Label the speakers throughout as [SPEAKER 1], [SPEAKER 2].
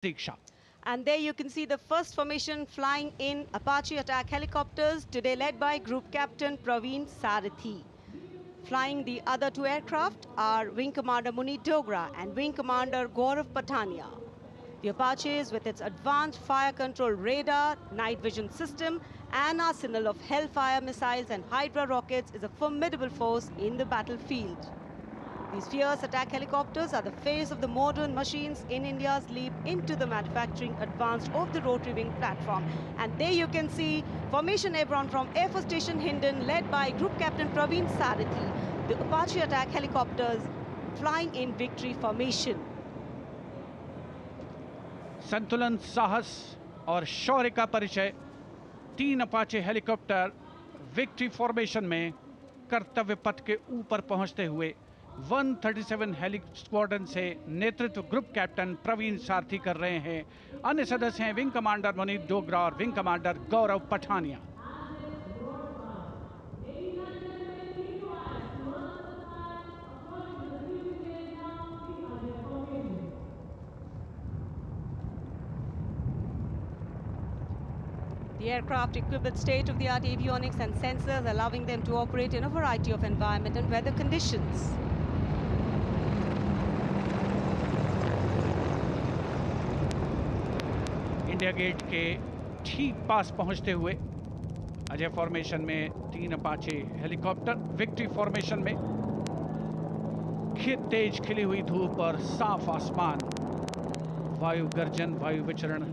[SPEAKER 1] Diksha.
[SPEAKER 2] And there you can see the first formation flying in Apache attack helicopters, today led by Group Captain Praveen Sarathi. Flying the other two aircraft are Wing Commander Munit Dogra and Wing Commander Gaurav Patania. The Apaches, with its advanced fire control radar, night vision system, and arsenal of Hellfire missiles and Hydra rockets, is a formidable force in the battlefield. These fierce attack helicopters are the face of the modern machines in India's leap into the manufacturing advanced of the rotary wing platform. And there you can see Formation Airborne from Air Force Station Hindon, led by Group Captain Praveen Sarathi. The Apache attack helicopters flying in victory formation.
[SPEAKER 1] संतुलन, साहस और शौर्य का परिचय 3 Apache helicopter victory formation में कर्तव्य पथ के ऊपर पहुंचते हुए 137 हेली स्क्वाड्रन से नेतृत्व ग्रुप कैप्टन प्रवीण सारथी कर रहे हैं। अन्य सदस्य हैं विंग कमांडर मुनीत डोगरा और wing commander Gaurav Pathania.
[SPEAKER 2] The aircraft equipped with state-of-the-art avionics and sensors, allowing them to operate in a variety of environment and weather conditions.
[SPEAKER 1] India Gate के ठीक पास पहुंचते हुए अजय फॉर्मेशन में 3 अपाचे हेलीकॉप्टर विक्ट्री फॉर्मेशन में तेज खिली हुई धूप और साफ आसमान, वायु गर्जन, वायु विचरण,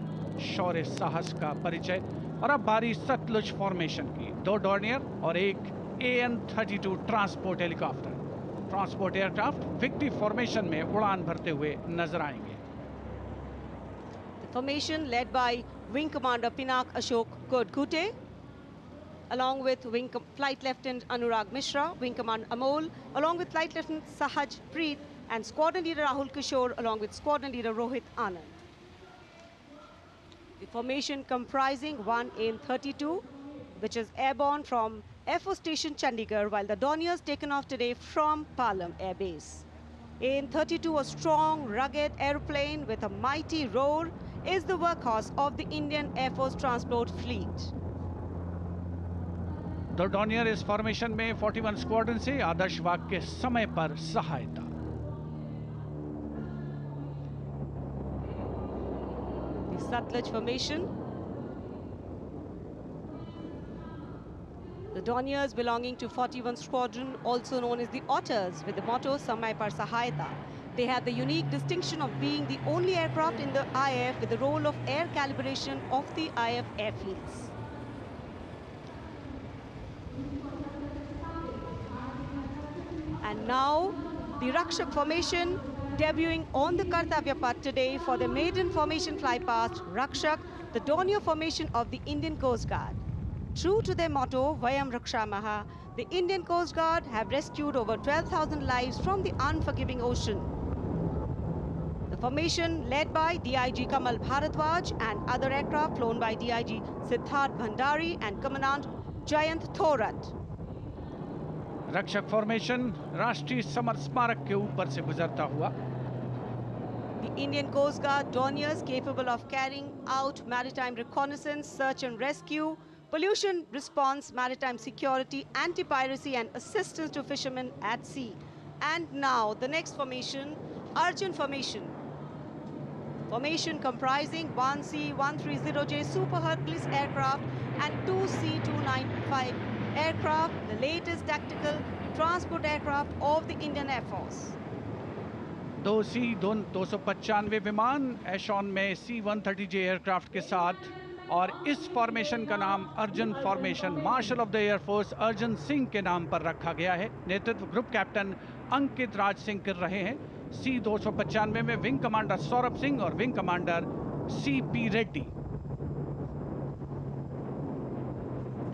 [SPEAKER 1] शौर्य साहस का परिचय। और अब बारी सतलुज फॉर्मेशन की। 2 डॉर्नियर और एक AN-32 transport helicopter, transport aircraft victory formation में उड़ान भरते हुए नजर आएंगे।
[SPEAKER 2] The formation led by Wing Commander Pinak Ashok Kodkute, along with Flight Lieutenant Anurag Mishra, Wing Commander Amol, along with Flight Lieutenant Sahaj Preet, and Squadron Leader Rahul Kishore, along with Squadron Leader Rohit Anand. The formation comprising one AN-32, which is airborne from Air Force Station Chandigarh, while the Dorniers taken off today from Palam Air Base. AN-32, a strong, rugged aeroplane with a mighty roar, is the workhorse of the Indian Air Force transport fleet.
[SPEAKER 1] The Dornier इस formation में 41 squadron से आदर्श वाग के समय पर सहायता।
[SPEAKER 2] The Satluj formation. The Dorniers belonging to 41 Squadron, also known as the Otters, with the motto Samay Par Sahayata. They have the unique distinction of being the only aircraft in the IF with the role of air calibration of the IF airfields. And now the Rakshak formation debuting on the Kartavya Path today for the maiden formation fly past Rakshak, the Dornier formation of the Indian Coast Guard. True to their motto, Vayam Rakshamaha, the Indian Coast Guard have rescued over 12,000 lives from the unforgiving ocean. The formation led by DIG Kamal Bharadwaj and other aircraft flown by DIG Siddharth Bhandari and Commandant Jayant Thorat.
[SPEAKER 1] रक्षक formation राष्ट्रीय summer स्मारक के ऊपर से गुजरता हुआ।
[SPEAKER 2] The Indian Coast Guard Dorniers, capable of carrying out maritime reconnaissance, search and rescue, pollution response, maritime security, anti-piracy and assistance to fishermen at sea. And now the next formation, Arjun formation. Formation comprising 1 C-130J Super Hercules aircraft and 2 C-295 aircraft, the latest tactical transport aircraft of the Indian Air Force.
[SPEAKER 1] 2 C-295 विमान एशॉन में C-130J aircraft के साथ, और इस formation का नाम Arjun formation marshal of the air force Arjun Singh के नाम पर रखा गया है। नेतृत्व ग्रुप कैप्टन अंकित राज सिंह कर रहे हैं। C-295 में विंग कमांडर सौरभ सिंह और wing commander CP Reddy.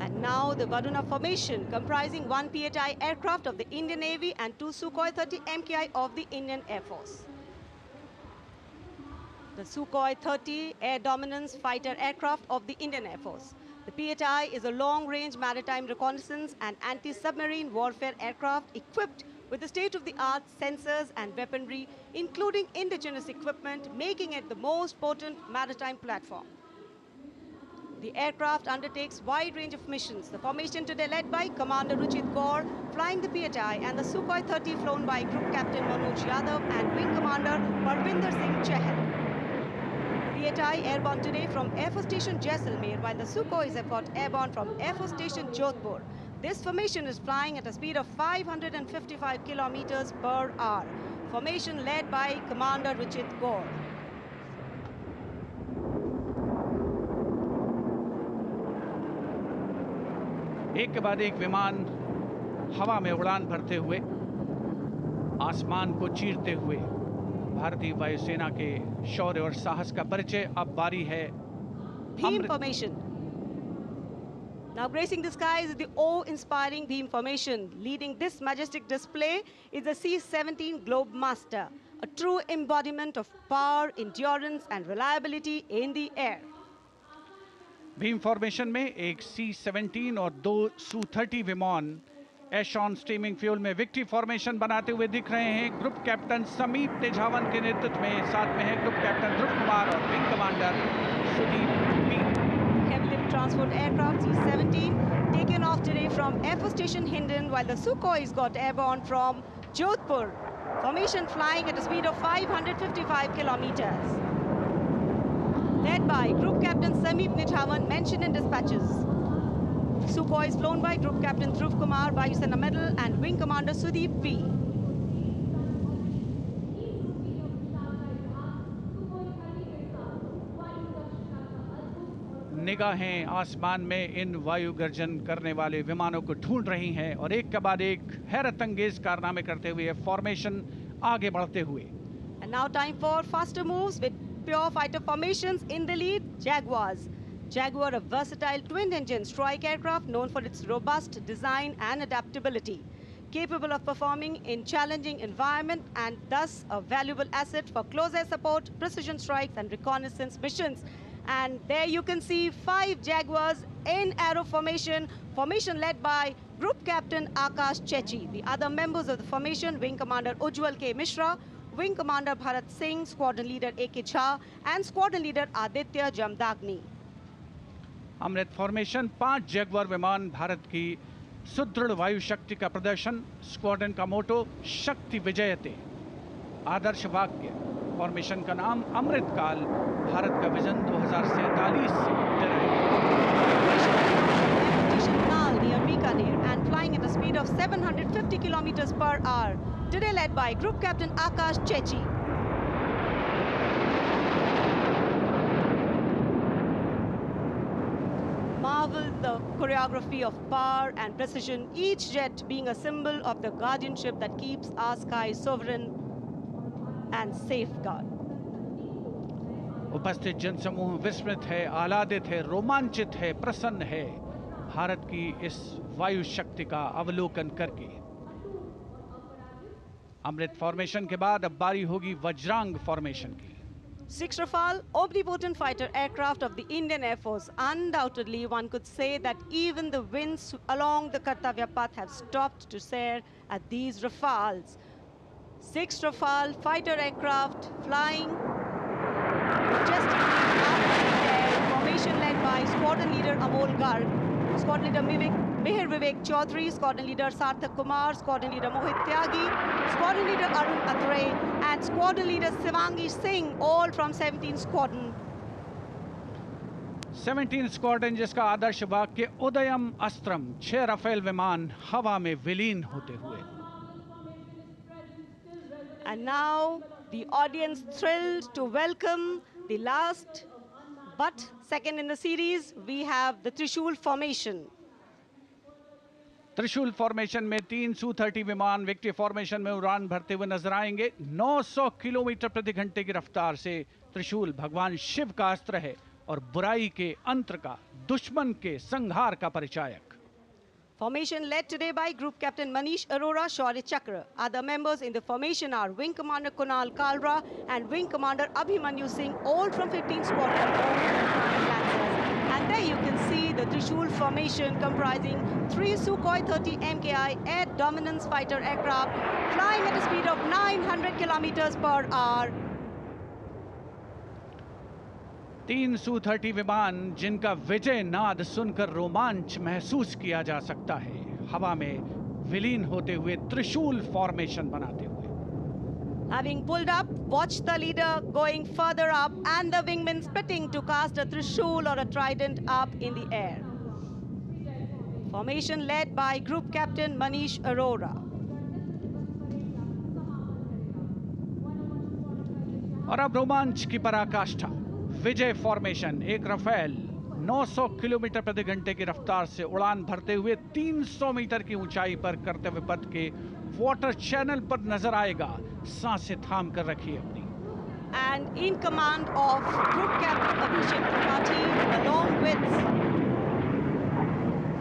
[SPEAKER 2] And now the Varuna formation, comprising 1 PHI aircraft of the Indian Navy and 2 Sukhoi 30 MKI of the Indian Air Force. The Sukhoi 30 air dominance fighter aircraft of the Indian Air Force. The PHI is a long-range maritime reconnaissance and anti-submarine warfare aircraft equipped with the state-of-the-art sensors and weaponry, including indigenous equipment, making it the most potent maritime platform. The aircraft undertakes wide range of missions. The formation today led by Commander Ruchit Kaur, flying the PHI, and the Sukhoi 30 flown by Group Captain Manoj Yadav and Wing Commander Parvinder Singh Chahal. PHI airborne today from Air Force Station Jaisalmer, while the Sukhois have got airborne from Air Force Station Jodhpur. This formation is flying at a speed of 555 kilometers per hour. Formation led by Commander Ruchit Kaur.
[SPEAKER 1] एक के बाद एक विमान हवा में उड़ान भरते हुए आसमान को चीरते हुए भारतीय वायुसेना के शौर्य और साहस का परिचय। अब बारी है
[SPEAKER 2] Beam formation. Now gracing the skies is the awe-inspiring beam formation. Leading this majestic display is the C-17 Globemaster, a true embodiment of power, endurance and reliability in the air.
[SPEAKER 1] Bhim formation में एक C-17 और 2 Su-30 विमान एशॉन steaming fuel में victory formation बनाते हुए दिख रहे हैं। ग्रुप कैप्टन समीप तेजावन के नेतृत्व में साथ में है ग्रुप कैप्टन ध्रुव कुमार और wing commander Sudeep P.
[SPEAKER 2] Heavy lift transport aircraft C-17 taken off today from Air Force Station Hindon, while the Sukhois got airborne from Jodhpur. Formation flying at a speed of 555 kilometers. Led by Group Captain Sameep Nithawan, mentioned in dispatches. Sukhois flown by Group Captain Dhruv Kumar, Vayu Sena Medal, and Wing Commander Sudeep P.
[SPEAKER 1] निगाहें आसमान में इन वायु गर्जन करने वाले विमानों को ढूंढ रही हैं और एक के बाद एक हैरत अंगेज कारनामे करते हुए फॉर्मेशन आगे बढ़ते हुए।
[SPEAKER 2] And now time for faster moves with pure fighter formations. In the lead, Jaguars. Jaguar, a versatile twin-engine strike aircraft known for its robust design and adaptability, capable of performing in challenging environment and thus a valuable asset for close air support, precision strikes and reconnaissance missions. And there you can see 5 Jaguars in arrow formation, formation led by Group Captain Akash Chechi. The other members of the formation, Wing Commander Ujjwal K. Mishra, Wing Commander Bharat Singh, Squadron Leader A.K. Jha and Squadron Leader Aditya Jamdagni.
[SPEAKER 1] Amrit formation 5 Jaguar विमान भारत की सुदृढ़ वायु शक्ति का प्रदर्शन। Squadron का मोटो शक्ति विजयते। आदर्श वाक्य फॉर्मेशन का नाम अमृत काल। भारत का विजन 2047 से
[SPEAKER 2] Near Bikaner and flying at a speed of 750 kilometers per hour. Today led by Group Captain Akash Chechi. Marvel the choreography of power and precision, each jet being a symbol of the guardianship that keeps our skies sovereign and safeguard.
[SPEAKER 1] उपस्थित जनसमूह विस्मित है, आह्लादित है, रोमांचित है, प्रसन्न है भारत की इस वायु शक्ति का अवलोकन करके। अमृत फॉर्मेशन के बाद अब बारी होगी वज्रांग फॉर्मेशन की।
[SPEAKER 2] 6 Rafale, omnipotent fighter aircraft of the Indian Air Force. Undoubtedly, one could say that even the winds along the Kartavya path have stopped to stare at these Rafales. 6 Rafale fighter aircraft flying majestically up in the air. Formation led by Squadron Leader Amol Garg, Squadron Leader Mihir Vivek Chaudhary, Squadron Leader Sarthak Kumar, Squadron Leader Mohit Tyagi, Squadron Leader Arun Atre, and Squadron Leader Shivangi Singh, all from 17 Squadron.
[SPEAKER 1] 17 squadron जिसका आदर्श वाक्य उदयम अस्त्रम। 6 Rafale विमान हवा में विलीन होते हुए।
[SPEAKER 2] And now the audience thrilled to welcome the last but second in the series. We have the Trishul formation.
[SPEAKER 1] त्रिशूल formation में 3 Su-30 विमान विक्ट्री फॉर्मेशन में उड़ान भरते हुए नजर आएंगे। 900 किलोमीटर प्रति घंटे की रफ्तार से त्रिशूल भगवान शिव का अस्त्र है और बुराई के अंत का, दुश्मन के संहार का परिचायक।
[SPEAKER 2] Formation led today by Group Captain Manish Arora, Shaurya Chakra. Other members in the formation are Wing Commander Kunal Kalra and Wing Commander Abhimanyu Singh, all from 15 Squadron, all from Flying Lancers. And There you can see the Trishul formation comprising 3 Sukhoi 30 MKI air dominance fighter aircraft flying at a speed of 900 kilometers per hour.
[SPEAKER 1] 3 Su-30 विमान जिनका विजय नाद सुनकर रोमांच महसूस किया जा सकता है, हवा में विलीन होते हुए त्रिशूल फॉर्मेशन बनाते हुए.
[SPEAKER 2] Having pulled up, watch the leader going further up and the wingmen splitting to cast a Trishul or a trident up in the air. Formation led by Group Captain Manish Arora.
[SPEAKER 1] और अब रोमांच की पराकाष्ठा. विजय formation एक Rafale 900 kilometre प्रति घंटे की रफ्तार से उड़ान भरते हुए 300 मीटर की ऊंचाई पर कर्तव्य पथ के वाटर चैनल पर नजर आएगा. सांसें थाम कर रखिए अपनी.
[SPEAKER 2] And in command of Group Captain Abhishek Tripathi along with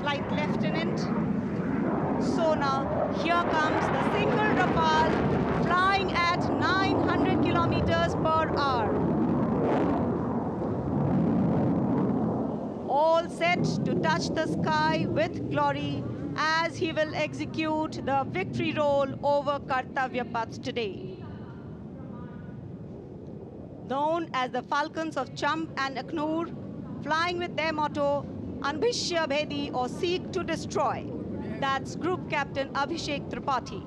[SPEAKER 2] Flight Lieutenant Sona, here comes the single Rafale flying at 900 kilometers per hour. All set to touch the sky with glory as he will execute the victory roll over Kartavya Path today. Known as the Falcons of Champ and Aknoor, flying with their motto, Anbhishya Bhedi or Seek to Destroy. That's Group Captain Abhishek Tripathi.